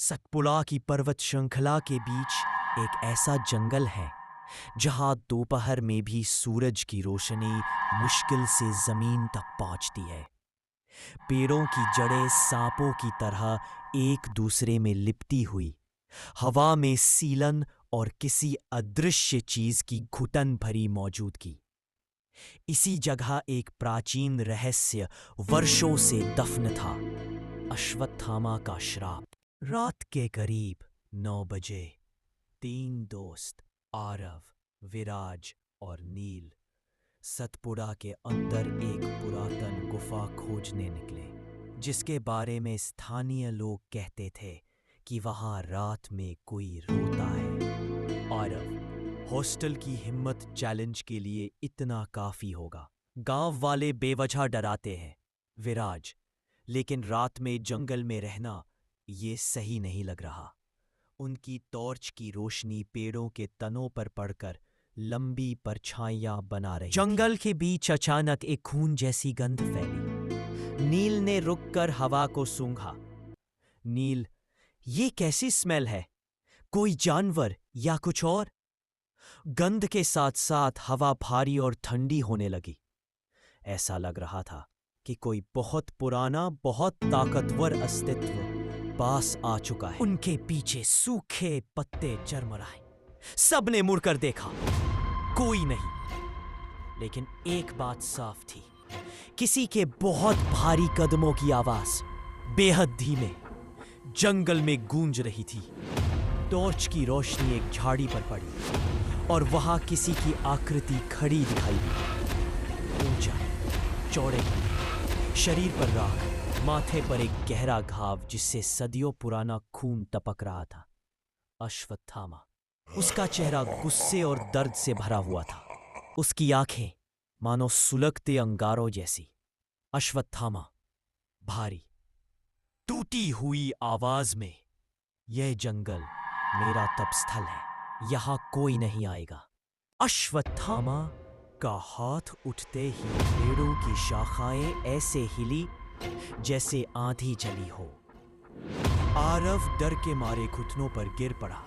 सतपुड़ा की पर्वत श्रृंखला के बीच एक ऐसा जंगल है जहां दोपहर में भी सूरज की रोशनी मुश्किल से जमीन तक पहुंचती है। पेड़ों की जड़ें सांपों की तरह एक दूसरे में लिपटी हुई, हवा में सीलन और किसी अदृश्य चीज की घुटन भरी मौजूदगी। इसी जगह एक प्राचीन रहस्य वर्षों से दफन था, अश्वत्थामा का श्राप। रात के करीब 9 बजे 3 दोस्त आरव, विराज और नील सतपुड़ा के अंदर एक पुरातन गुफा खोजने निकले, जिसके बारे में स्थानीय लोग कहते थे कि वहां रात में कोई रोता है। आरव, हॉस्टल की हिम्मत चैलेंज के लिए इतना काफी होगा। गांव वाले बेवजह डराते हैं। विराज, लेकिन रात में जंगल में रहना ये सही नहीं लग रहा। उनकी टॉर्च की रोशनी पेड़ों के तनों पर पड़कर लंबी परछाइयां बना रही। जंगल के बीच अचानक एक खून जैसी गंध फैली। नील ने रुककर हवा को सूंघा। नील, ये कैसी स्मेल है? कोई जानवर या कुछ और? गंध के साथ साथ हवा भारी और ठंडी होने लगी। ऐसा लग रहा था कि कोई बहुत पुराना, बहुत ताकतवर अस्तित्व पास आ चुका है। उनके पीछे सूखे पत्ते चरमराए। सबने मुड़कर देखा, कोई नहीं। लेकिन एक बात साफ थी, किसी के बहुत भारी कदमों की आवाज बेहद धीमे जंगल में गूंज रही थी। टॉर्च की रोशनी एक झाड़ी पर पड़ी और वहां किसी की आकृति खड़ी दिखाई दी। ऊंचा, चौड़े, शरीर पर राख, माथे पर एक गहरा घाव जिससे सदियों पुराना खून टपक रहा था। अश्वत्थामा। उसका चेहरा गुस्से और दर्द से भरा हुआ था। उसकी आंखें मानो सुलगते अंगारों जैसी। अश्वत्थामा, भारी, टूटी हुई आवाज में, यह जंगल मेरा तपस्थल है, यहां कोई नहीं आएगा। अश्वत्थामा का हाथ उठते ही पेड़ों की शाखाएं ऐसे हिली जैसे आंधी चली हो। आरव डर के मारे घुटनों पर गिर पड़ा,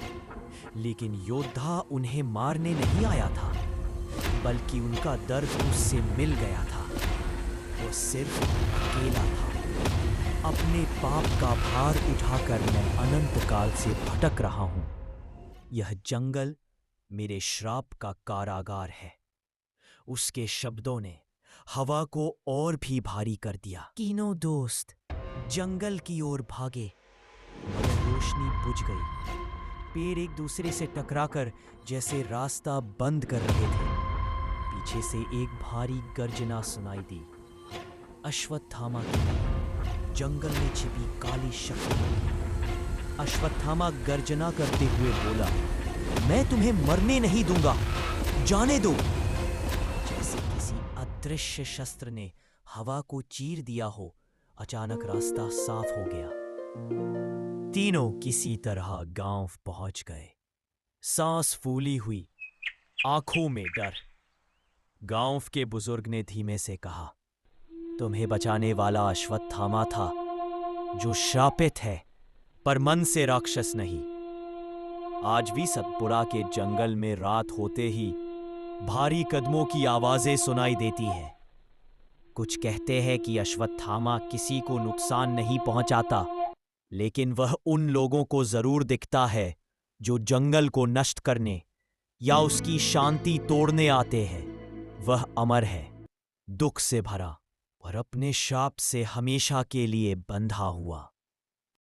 लेकिन योद्धा उन्हें मारने नहीं आया था, बल्कि उनका दर्द उससे मिल गया था। वो सिर्फ अकेला था। अपने पाप का भार उठाकर मैं अनंत काल से भटक रहा हूं। यह जंगल मेरे श्राप का कारागार है। उसके शब्दों ने हवा को और भी भारी कर दिया। तीनों दोस्त जंगल की ओर भागे, मगर रोशनी बुझ गई। पेड़ एक दूसरे से टकराकर जैसे रास्ता बंद कर रहे थे। पीछे से एक भारी गर्जना सुनाई दी। अश्वत्थामा की जंगल में छिपी काली शक्ति। अश्वत्थामा गर्जना करते हुए बोला, मैं तुम्हें मरने नहीं दूंगा, जाने दो। जैसे किसी अदृश्य शस्त्र ने हवा को चीर दिया हो, अचानक रास्ता साफ हो गया। तीनों किसी तरह गांव पहुंच गए। सांस फूली हुई, आंखों में डर। गांव के बुजुर्ग ने धीमे से कहा, तुम्हें बचाने वाला अश्वत्थामा था, जो श्रापित है पर मन से राक्षस नहीं। आज भी सतपुड़ा के जंगल में रात होते ही भारी कदमों की आवाजें सुनाई देती है। कुछ कहते हैं कि अश्वत्थामा किसी को नुकसान नहीं पहुंचाता, लेकिन वह उन लोगों को जरूर दिखता है जो जंगल को नष्ट करने या उसकी शांति तोड़ने आते हैं। वह अमर है, दुख से भरा और अपने शाप से हमेशा के लिए बंधा हुआ।